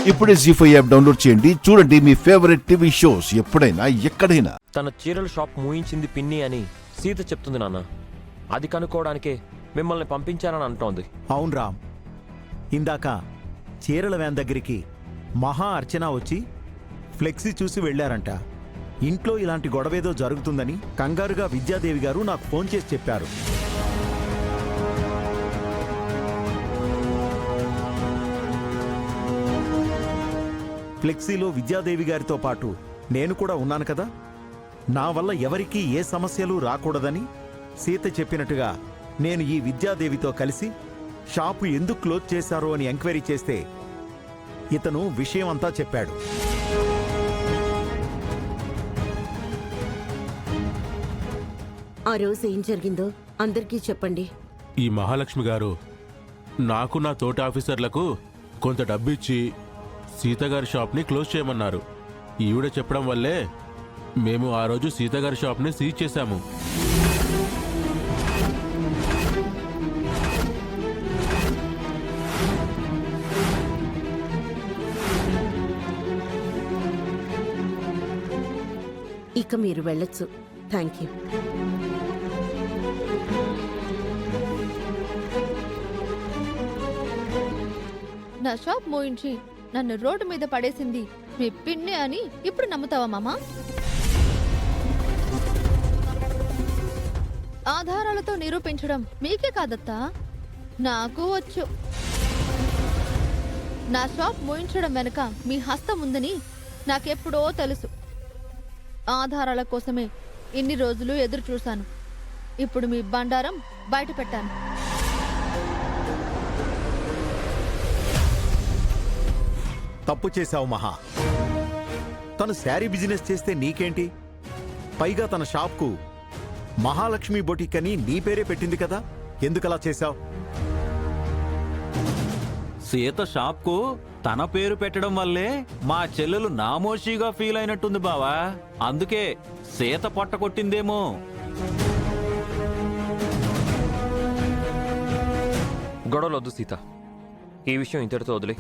ఇప్పుడే జీ5 app download చేయండి. చూడండి మీ ఫేవరెట్ టీవీ షోస్ ఎప్పుడైనా ఎక్కడైనా. తన చీరల షాప్ మూయించింది పిన్ని అని సీత చెప్తుంది నాన్న. అది కనుక్కోవడానికే మిమ్మల్ని పంపించానని అంటోంది. అవును రామ్, ఇందాక చీరల వ్యాన్ దగ్గరికి మహా అర్చన వచ్చి ఫ్లెక్సీ చూసి వెళ్లారంట. ఇంట్లో ఇలాంటి గొడవేదో జరుగుతుందని కంగారుగా విద్యాదేవి గారు నాకు ఫోన్ చేసి చెప్పారు. ఫ్లెక్సీలో విద్యాదేవి గారితో పాటు నేను కూడా ఉన్నాను కదా. నా వల్ల ఎవరికీ ఏ సమస్యలు రాకూడదని సీత చెప్పినట్టుగా నేను ఈ విద్యాదేవితో కలిసి షాపు ఎందుకు క్లోజ్ చేశారో అని ఎంక్వైరీ చేస్తే ఇతను విషయం అంతా చెప్పాడు. ఆ రోజు ఏం జరిగిందో అందరికీ చెప్పండి. ఈ మహాలక్ష్మి గారు నాకు నా తోటి ఆఫీసర్లకు కొంత డబ్బిచ్చి సీతగారి షాప్ని క్లోజ్ చేయమన్నారు. ఈవిడ చెప్పడం వల్లే మేము ఆ రోజు సీతగారి షాప్ని సీజ్ చేశాము. ఇక మీరు వెళ్ళొచ్చు. Thank you. నా షాప్ మోయించి నన్ను రోడ్డు మీద పడేసింది మీ పిన్ని అని ఇప్పుడు నమ్ముతావా మామా? ఆధారాలతో నిరూపించడం మీకే కాదత్తా, నాకు వచ్చు. నా షాప్ మోయించడం వెనుక మీ హస్తం ఉందని నాకెప్పుడో తెలుసు. ఆధారాల కోసమే ఇన్ని రోజులు ఎదురు చూశాను. ఇప్పుడు మీ బండారం బయట పెట్టాను. తప్పు చేశావు మహా. తను శారీ బిజినెస్ చేస్తే నీకేంటి? పైగా తన షాప్కు మహాలక్ష్మి బొటిక్ అని నీ పేరే పెట్టింది కదా, ఎందుకలా చేశావు? సీత షాప్కు తన పేరు పెట్టడం వల్లే మా చెల్లెలు నామోషీగా ఫీల్ అయినట్టుంది బావా. అందుకే సీత పొట్ట కొట్టిందేమో. గొడవలొద్దు సీత, ఈ విషయం ఇంతటితో వదిలే.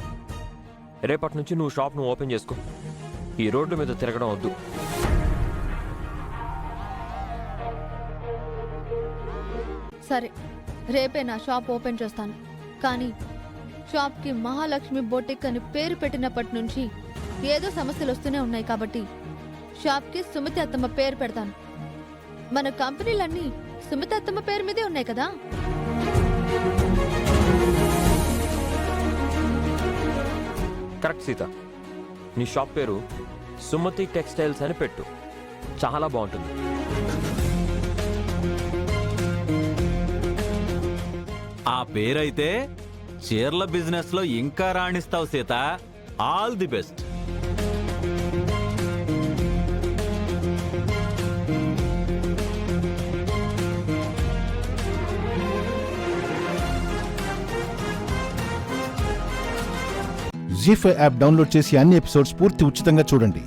రేపటి నుంచి నువ్వు షాప్ను ఓపెన్ చేసుకో. ఈ రోడ్డు మీద తిరగడం వద్దు. సరే, రేపే నా షాప్ ఓపెన్ చేస్తాను. కానీ షాప్కి మహాలక్ష్మి బొటిక్ అని పేరు పెట్టినప్పటి నుంచి ఏదో సమస్యలు వస్తూనే ఉన్నాయి. కాబట్టి షాప్కి సుమతి అత్తమ్మ పేరు పెడతాను. మన కంపెనీలన్నీ సుమతి అత్తమ్మ పేరు మీదే ఉన్నాయి కదా. కరెక్ట్ సీత, నీ షాప్ పేరు సుమతి టెక్స్టైల్స్ అని పెట్టు. చాలా బాగుంటుంది. ఆ పేరైతే చీరల బిజినెస్ లో ఇంకా రాణిస్తావు Sita. All the best. ZEE5 app download చేసి అన్ని ఎపిసోడ్స్ పూర్తి ఉచితంగా చూడండి.